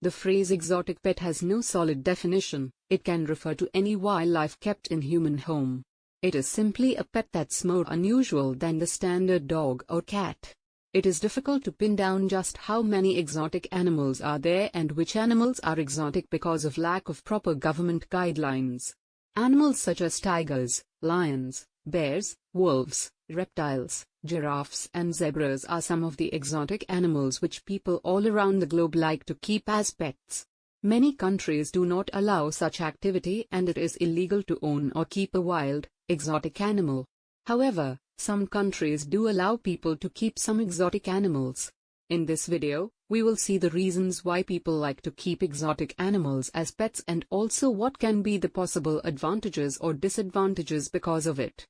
The phrase exotic pet has no solid definition. It can refer to any wildlife kept in human home. It is simply a pet that's more unusual than the standard dog or cat. It is difficult to pin down just how many exotic animals are there and which animals are exotic because of lack of proper government guidelines. Animals such as tigers, lions, bears, wolves, reptiles, giraffes and zebras are some of the exotic animals which people all around the globe like to keep as pets. Many countries do not allow such activity and it is illegal to own or keep a wild, exotic animal. However, some countries do allow people to keep some exotic animals. In this video, we will see the reasons why people like to keep exotic animals as pets and also what can be the possible advantages or disadvantages because of it.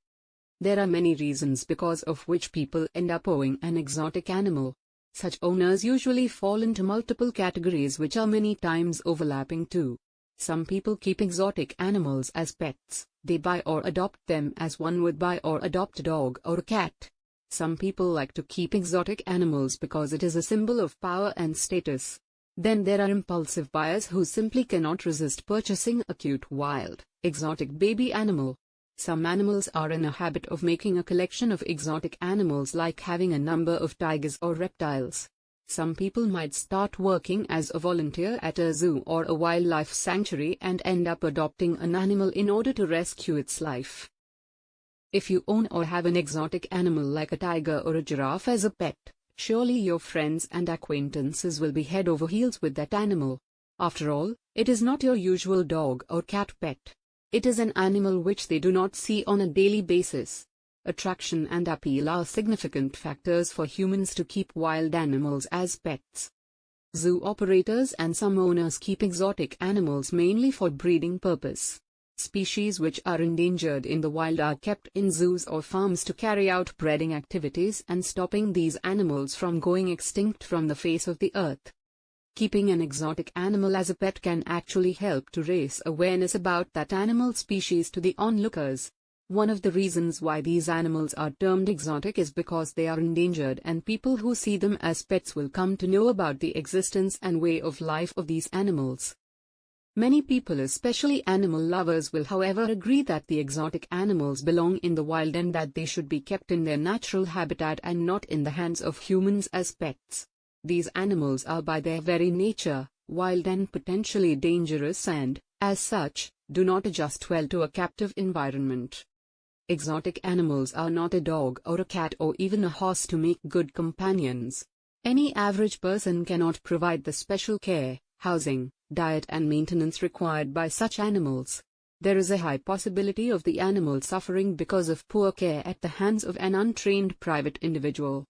There are many reasons because of which people end up owning an exotic animal. Such owners usually fall into multiple categories which are many times overlapping too. Some people keep exotic animals as pets. They buy or adopt them as one would buy or adopt a dog or a cat. Some people like to keep exotic animals because it is a symbol of power and status. Then there are impulsive buyers who simply cannot resist purchasing a cute wild, exotic baby animal. Some animals are in a habit of making a collection of exotic animals like having a number of tigers or reptiles. Some people might start working as a volunteer at a zoo or a wildlife sanctuary and end up adopting an animal in order to rescue its life. If you own or have an exotic animal like a tiger or a giraffe as a pet, surely your friends and acquaintances will be head over heels with that animal. After all, it is not your usual dog or cat pet. It is an animal which they do not see on a daily basis. Attraction and appeal are significant factors for humans to keep wild animals as pets. Zoo operators and some owners keep exotic animals mainly for breeding purpose. Species which are endangered in the wild are kept in zoos or farms to carry out breeding activities and stopping these animals from going extinct from the face of the earth. Keeping an exotic animal as a pet can actually help to raise awareness about that animal species to the onlookers. One of the reasons why these animals are termed exotic is because they are endangered and people who see them as pets will come to know about the existence and way of life of these animals. Many people, especially animal lovers, will however agree that the exotic animals belong in the wild and that they should be kept in their natural habitat and not in the hands of humans as pets. These animals are by their very nature wild and potentially dangerous and, as such, do not adjust well to a captive environment. Exotic animals are not a dog or a cat or even a horse to make good companions. Any average person cannot provide the special care, housing, diet and maintenance required by such animals. There is a high possibility of the animal suffering because of poor care at the hands of an untrained private individual.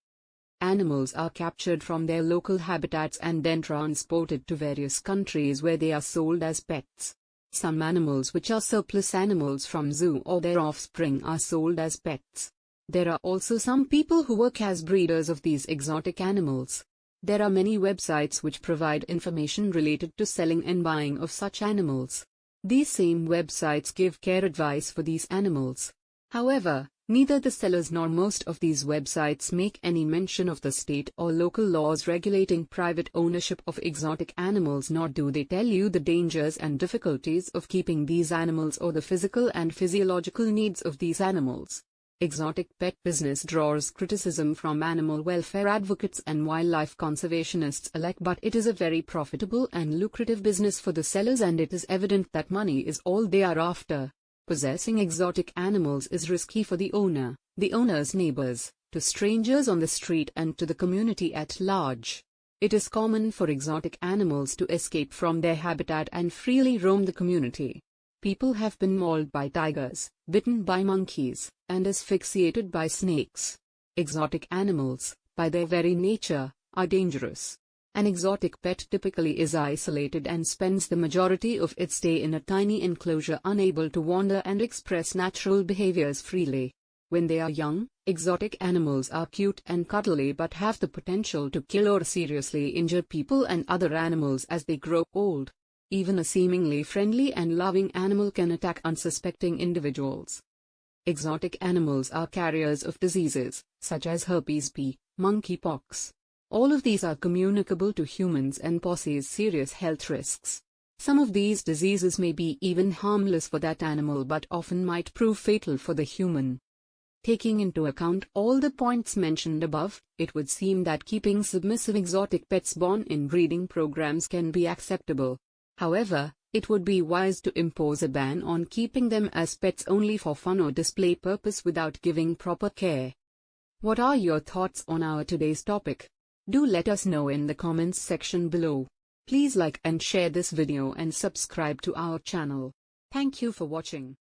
Animals are captured from their local habitats and then transported to various countries where they are sold as pets. Some animals which are surplus animals from zoo or their offspring are sold as pets. There are also some people who work as breeders of these exotic animals. There are many websites which provide information related to selling and buying of such animals. These same websites give care advice for these animals. However, neither the sellers nor most of these websites make any mention of the state or local laws regulating private ownership of exotic animals, nor do they tell you the dangers and difficulties of keeping these animals or the physical and physiological needs of these animals. Exotic pet business draws criticism from animal welfare advocates and wildlife conservationists alike, but it is a very profitable and lucrative business for the sellers and it is evident that money is all they are after. Possessing exotic animals is risky for the owner, the owner's neighbors, to strangers on the street and to the community at large. It is common for exotic animals to escape from their habitat and freely roam the community. People have been mauled by tigers, bitten by monkeys, and asphyxiated by snakes. Exotic animals, by their very nature, are dangerous. An exotic pet typically is isolated and spends the majority of its day in a tiny enclosure, unable to wander and express natural behaviors freely. When they are young, exotic animals are cute and cuddly but have the potential to kill or seriously injure people and other animals as they grow old. Even a seemingly friendly and loving animal can attack unsuspecting individuals. Exotic animals are carriers of diseases, such as herpes B, monkeypox, All of these are communicable to humans and pose serious health risks. Some of these diseases may be even harmless for that animal but often might prove fatal for the human. Taking into account all the points mentioned above, it would seem that keeping submissive exotic pets born in breeding programs can be acceptable. However, it would be wise to impose a ban on keeping them as pets only for fun or display purpose without giving proper care. What are your thoughts on our today's topic? Do let us know in the comments section below. Please like and share this video and subscribe to our channel. Thank you for watching.